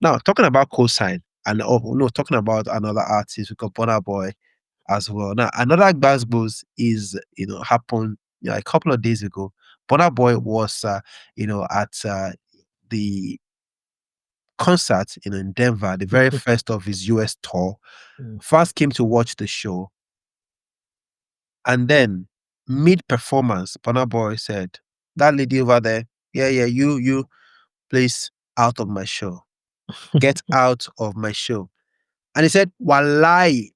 Now, talking about cosign and no, talking about another artist, we got Burna Boy as well. Now, another Gbasgbos is happened a couple of days ago. Burna Boy was at the concert in Denver, the very first of his US tour. Fans came to watch the show, and then mid performance, Burna Boy said, "That lady over there, yeah, you, please out of my show, get out of my show." And he said, "Wallahi,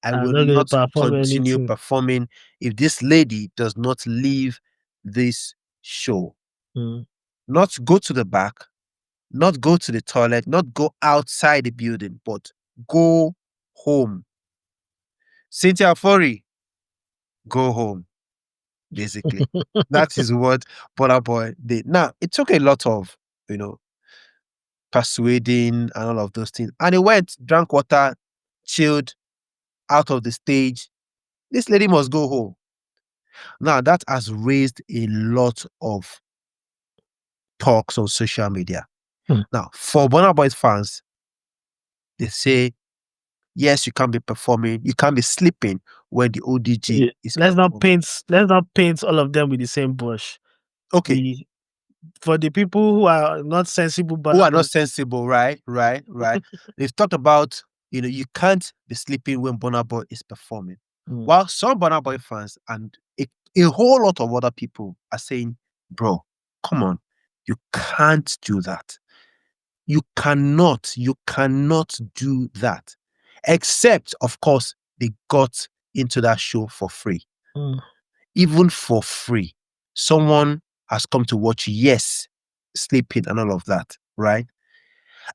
I I'm will not gonna not perform continue anything. performing if this lady does not leave this show. Mm. Not go to the back, not go to the toilet, not go outside the building, but go home. Cynthia Fori, go home." Basically, that is what Burna Boy did. Now, it took a lot of, persuading and all of those things. And he went, drank water, chilled out of the stage. This lady must go home. Now, that has raised a lot of talks on social media. Hmm. Now, for Burna Boy's fans, they say, yes, you can't be performing, you can't be sleeping when the ODG is Let's not performing. paint all of them with the same brush. Okay. For the people who are not sensible, Who Burna are Boy. not sensible, right? They've talked about, you can't be sleeping when Burna Boy is performing. While some Burna Boy fans and a whole lot of other people are saying, bro, come on, you can't do that. You cannot do that. Except, of course, they got into that show for free. Even for free. Someone has come to watch, yes, sleeping and all of that, right?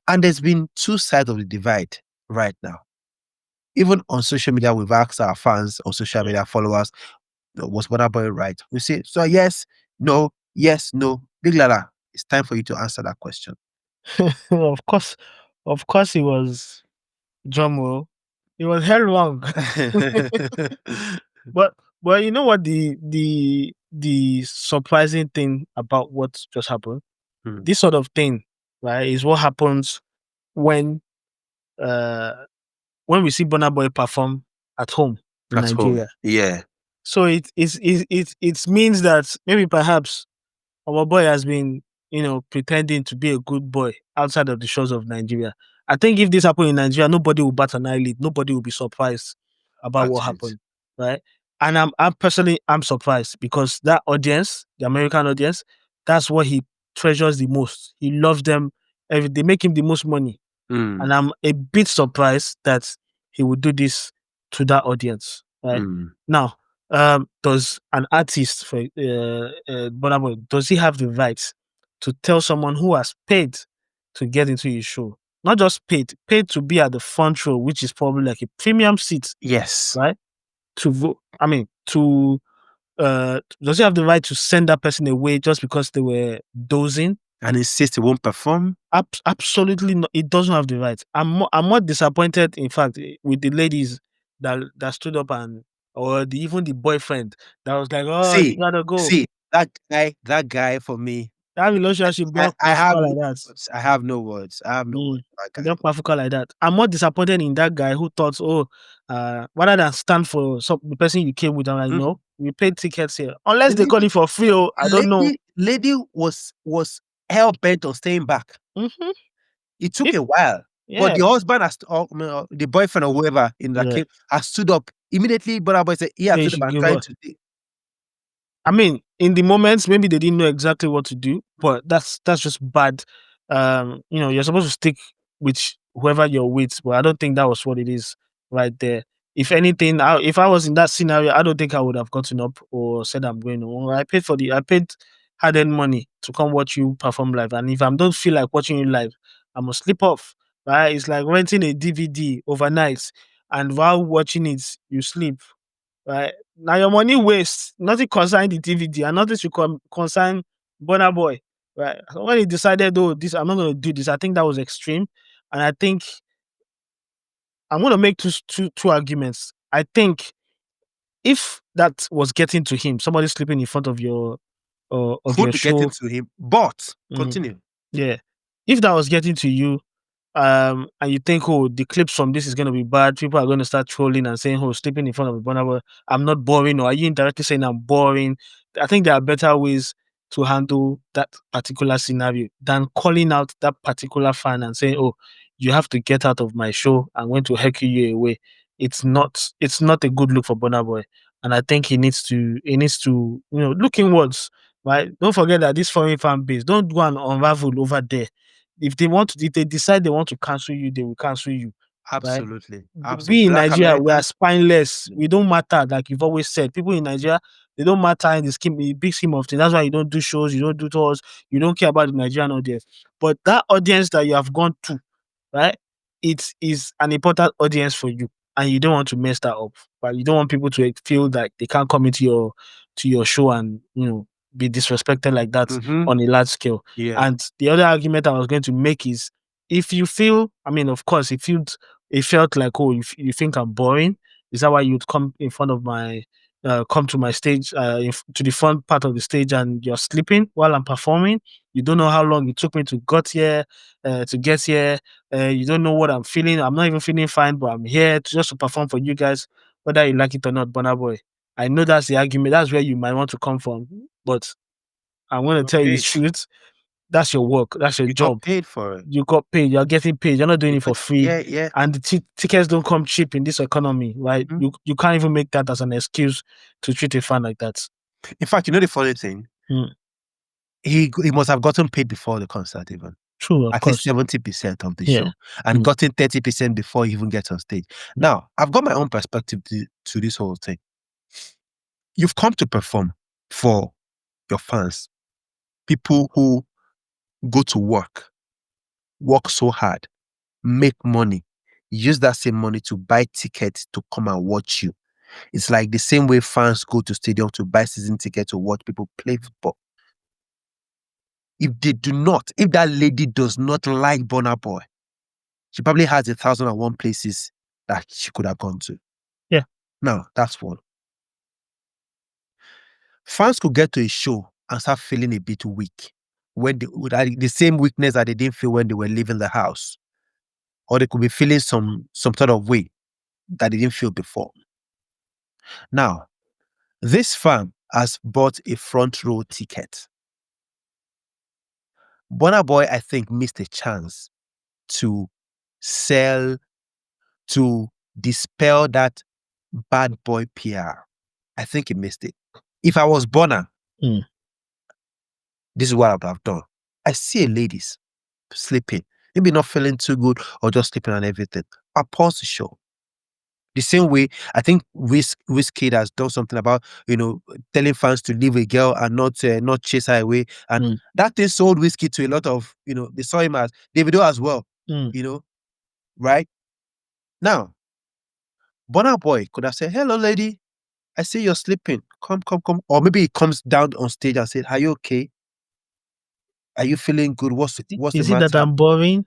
And there's been two sides of the divide right now. Even on social media, we've asked our fans or social media followers, was Burna Boy right? We say, so yes, no, yes, no. Big Lala, it's time for you to answer that question. Of course, he was drumroll. He was hell wrong. But you know what the surprising thing about what just happened? This sort of thing, right, is what happens when we see Burna Boy perform at home in At home. Nigeria. Yeah. So it means that maybe perhaps our boy has been, pretending to be a good boy outside of the shores of Nigeria. I think if this happened in Nigeria, nobody will bat an eyelid. Nobody will be surprised about what happened, right? And I'm surprised because that audience, the American audience, that's what he treasures the most. He loves them. They make him the most money, and I'm a bit surprised that he would do this to that audience, right? Now, does an artist for Burna Boy, does he have the right to tell someone who has paid to get into his show, not just paid to be at the front row, which is probably like a premium seat, Yes. right? To vote, does he have the right to send that person away just because they were dozing? And insist he won't perform? Absolutely not. It doesn't have the right. I'm more disappointed, in fact, with the ladies that stood up or even the boyfriend that was like, "Oh, you gotta go." See, that guy for me, That relationship I, don't I have like no that. words. I have no words. I have no words for that guy. Don't Africa like that. I'm more disappointed in that guy who thought, rather than stand for the person you came with, I'm like, no, we paid tickets here. Unless they got it for free, I don't know. Lady was hell bent on staying back. It took a while. But the husband has, the boyfriend or whoever came, has stood up. Immediately, Burna Boy said he has stood up and trying to do. I mean, in the moments, maybe they didn't know exactly what to do, but that's just bad. You're supposed to stick with whoever you're with, but I don't think that was what it is right there. If anything, if I was in that scenario, I don't think I would have gotten up or said I'm going home. I paid hard-earned money to come watch you perform live, and if I don't feel like watching you live, I must slip off. Right? It's like renting a DVD overnight, and while watching it, you sleep. Right? Now your money waste. Nothing concern the DVD and nothing should concern Burna Boy. Right? So when he decided, this I'm not gonna do this, I think that was extreme. And I think I'm gonna make two arguments. I think if that was getting to him, somebody sleeping in front of your Could be show. getting to him, but continue. Yeah. If that was getting to you, and you think, oh, the clips from this is going to be bad, people are going to start trolling and saying, oh, sleeping in front of a Burna Boy, I'm not boring, or are you indirectly saying I'm boring? I think there are better ways to handle that particular scenario than calling out that particular fan and saying, oh, you have to get out of my show. I'm going to heck you away. It's not a good look for Burna Boy. And I think he needs to look inwards, right? Don't forget that this foreign fan base, don't go and unravel over there. If they decide they want to cancel you, they will cancel you, right? Absolutely. Absolutely. We in Black Nigeria, we are Americans. spineless. We don't matter, like you've always said. People in Nigeria, they don't matter in the big scheme of things. That's why you don't do shows, you don't do tours, you don't care about the Nigerian audience. But that audience that you have gone to, right? It is an important audience for you, and you don't want to mess that up. But you don't want people to feel like they can't come into your show and be disrespected like that Mm-hmm. on a large scale. Yeah. And the other argument I was going to make is, if you feel, I mean, of course, it felt like, oh, you think I'm boring. Is that why you'd come in front of come to my stage, to the front part of the stage, and you're sleeping while I'm performing? You don't know how long it took me to get here. You don't know what I'm feeling. I'm not even feeling fine, but I'm here just to perform for you guys, whether you like it or not, Burna Boy. I know that's the argument. That's where you might want to come from, but I'm going to Got tell you the paid. truth. That's your work. That's your You got job. paid for it. You got paid. You're getting paid. You're not doing You it for put, free. yeah. And the tickets don't come cheap in this economy, right? Mhm. You can't even make that as an excuse to treat a fan like that. In fact, you know the funny thing? Mm. He must have gotten paid before the concert even. True, of At least course. 70% of the Yeah. show, and gotten 30% before he even gets on stage. Mm. Now, I've got my own perspective to this whole thing. You've come to perform for your fans, people who go to work so hard, make money, use that same money to buy tickets to come and watch you. It's like the same way fans go to stadium to buy season tickets to watch people play football. If that lady does not like Burna Boy, she probably has 1,001 places that she could have gone to. Yeah. Now, that's one. Fans could get to a show and start feeling a bit weak with the same weakness that they didn't feel when they were leaving the house. Or they could be feeling some sort of way that they didn't feel before. Now, this fan has bought a front row ticket. Burna Boy, I think, missed a chance to dispel that bad boy PR. I think he missed it. If I was Burna, this is what I would have done. I see a lady sleeping, maybe not feeling too good or just sleeping and everything. I pause the show. The same way, I think Wizkid has done something about, telling fans to leave a girl and not chase her away. And that thing sold Wizkid to a lot of, they saw him as Davido as well, right? Now, Burna Boy could have said, hello, lady, I see you're sleeping. Come. Or maybe he comes down on stage and said, are you okay? Are you feeling good? What's the Is it matter? that I'm boring?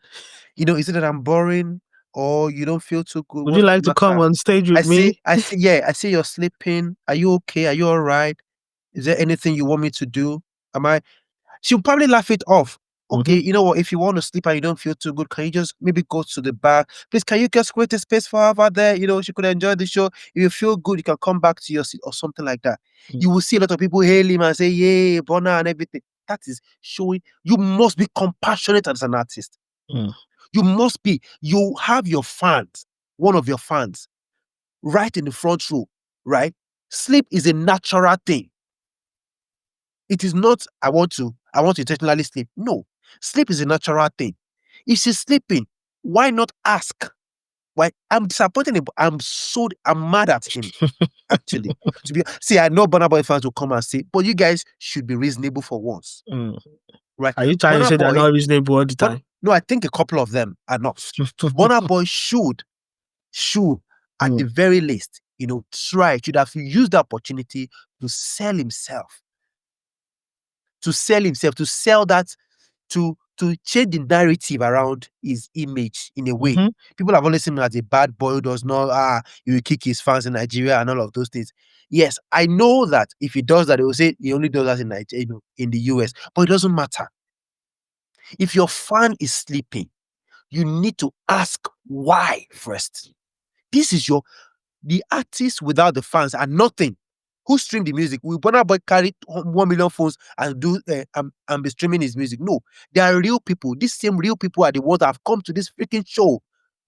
Is it that I'm boring? Or you don't feel too good? Would you What's like the to come matter? on stage with me? I see you're sleeping. Are you okay? Are you all right? Is there anything you want me to do? She'll probably laugh it off. Okay, you know what? If you want to sleep and you don't feel too good, can you just maybe go to the bar? Please, can you just create a space for her over there? She could enjoy the show. If you feel good, you can come back to your seat or something like that. You will see a lot of people hail him and say, yay, Burna and everything. That is showing you must be compassionate as an artist. You have your fans, one of your fans, right in the front row, right? Sleep is a natural thing. It is not, I want to intentionally sleep. No, sleep is a natural thing. If she's sleeping, why not ask? Why? I'm disappointed. I'm mad at him, actually. I know Burna Boy fans will come and say, but you guys should be reasonable for once. Right? Are you trying to say they're not reasonable all the time? No, I think a couple of them are not. Burna Boy should, at the very least, should have used the opportunity to sell himself. To sell that, to change the narrative around his image in a way. People have always seen him as a bad boy who does not, he will kick his fans in Nigeria and all of those things. Yes, I know that if he does that, they will say he only does that in Nigeria, in the US, but it doesn't matter. If your fan is sleeping, you need to ask why first. This is the artist without the fans are nothing. Who stream the music? Will Burna Boy carry 1 million phones and do and be streaming his music? No, they are real people. These same real people are the ones that have come to this freaking show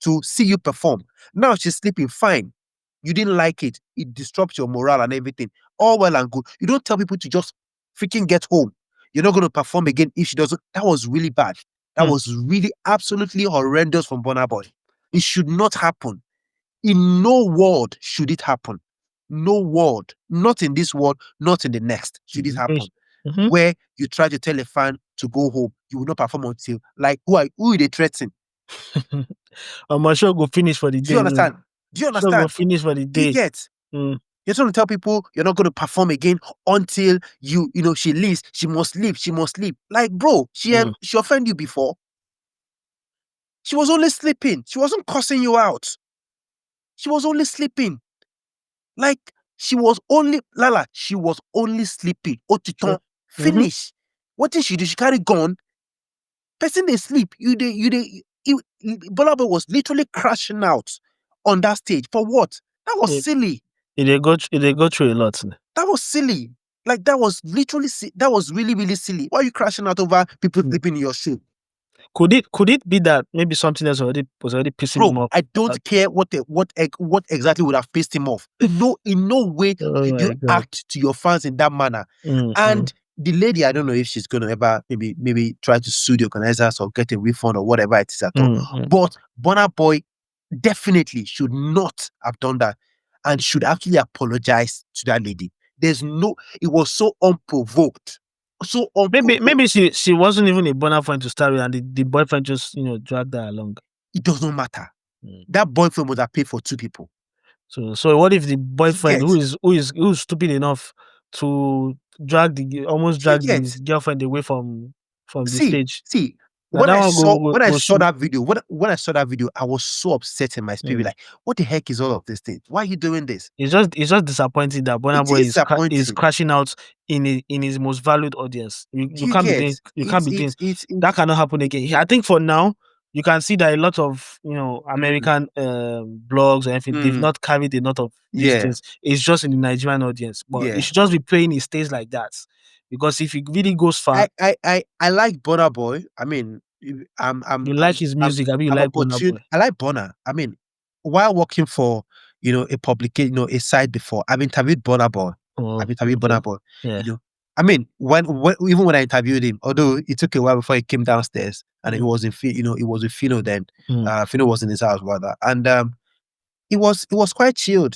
to see you perform. Now she's sleeping fine. You didn't like it. It disrupts your morale and everything. All well and good. You don't tell people to just freaking get home. You're not going to perform again if she doesn't. That was really bad. That was really absolutely horrendous from Burna Boy. It should not happen. In no world should it happen. No world, not in this world, not in the next, should it happen. Where you try to tell a fan to go home, you will not perform until, like, who are they threatening? I'm sure go finish for the day. Do you understand? Do you understand? Go finish for the day. You get. You're trying to tell people you're not going to perform again until she leaves. She must leave. She must leave. Like, bro, she offended you before. She was only sleeping. She wasn't cussing you out. She was only sleeping. Like, she was only sleeping. Otiton, finish. What did she do? She carry gun. Person they sleep. Burna Boy was literally crashing out on that stage. For what? That was silly. They go through a lot. That was silly. Like, that was really, really silly. Why are you crashing out over people sleeping in your shoe? Could it be that maybe something else was already pissing him off? I don't care what exactly would have pissed him off. No, in no way did you act to your fans in that manner. And the lady, I don't know if she's gonna ever maybe try to sue the organizers or get a refund or whatever it is at all. But Burna Boy definitely should not have done that and should actually apologize to that lady. It was so unprovoked. So maybe she wasn't even a boyfriend to start with, and the boyfriend just dragged her along. It does not matter. That boyfriend would have paid for 2 people. So what if the boyfriend who is stupid enough to drag his girlfriend away from the stage? See, when I saw that video, I was so upset in my spirit. Like, what the heck is all of this thing? Why are you doing this? It's just disappointing that Burna Boy is crashing out in his most valued audience. You can't be doing that. Cannot happen again. I think for now you can see that a lot of American blogs or anything, they've not carried a lot of these things. It's just in the Nigerian audience, but it should just be playing in states like that. Because if it really goes far, I like Burna Boy. I mean, you like his music. I mean, you like Burna Boy. I like Burna. I mean, while working for a publication, a site before, I've interviewed Burna Boy. Burna Boy. Yeah. I mean, even when I interviewed him, although it took a while before he came downstairs, and it was in it was with Fino then. Fino was in his house rather, and it was quite chilled.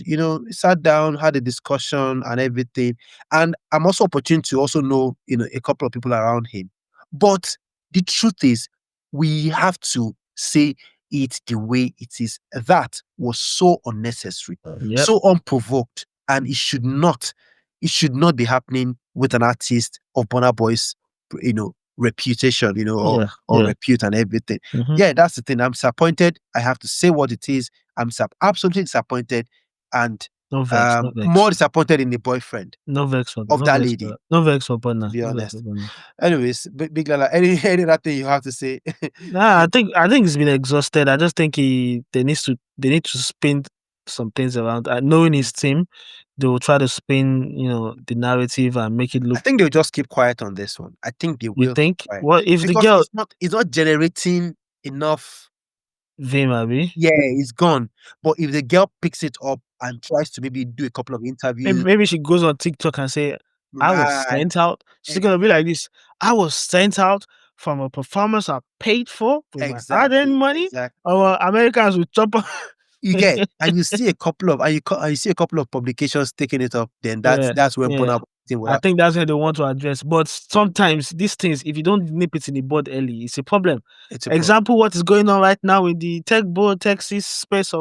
Sat down, had a discussion and everything. And I'm also opportune to also know, a couple of people around him. But the truth is, we have to say it the way it is. That was so unnecessary, so unprovoked, and it should not be happening with an artist of Burna Boy's, reputation, or repute and everything. Yeah, that's the thing. I'm disappointed. I have to say what it is. I'm absolutely disappointed, and no vex. More disappointed in the boyfriend. No vex for of that lady. No vex for Burna. To be honest. Anyways, Big Lala, any other thing you have to say? Nah, I think he's been exhausted. I just think they need to spin some things around. Knowing his team, they will try to spin, the narrative and make it look. I think they'll just keep quiet on this one. I think they will. You think? What if because the girl? It's not generating enough. Vim, Abby? Yeah, it's gone. But if the girl picks it up and tries to maybe do a couple of interviews, maybe she goes on TikTok and say, "I was sent out." She's gonna be like this: "I was sent out from a performance I paid for with my hard-earned money." Exactly. Our Americans will chop. You get, and you see a couple of publications taking it up. Then that's when Burna. I think that's what they want to address. But sometimes these things, if you don't nip it in the bud early, it's a problem. Example, what is going on right now in the Texas space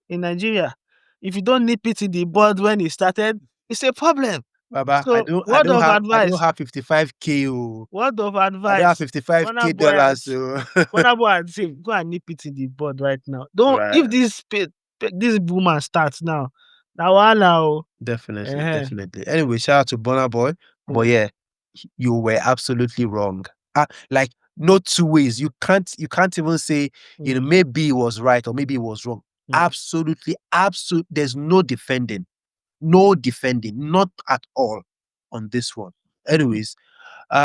in Nigeria. If you don't nip it in the bud when it started, it's a problem. Baba, so I don't have 55K. Word of advice. I don't have $55K. Burna Boy and say, go and nip it in the bud right now. If this boomer starts now. Definitely. Anyway, shout out to Burna Boy. But yeah, you were absolutely wrong. Like, no two ways. You can't even say, maybe it was right or maybe it was wrong. Absolutely, absolute. There's no defending. No defending, not at all on this one. Anyways,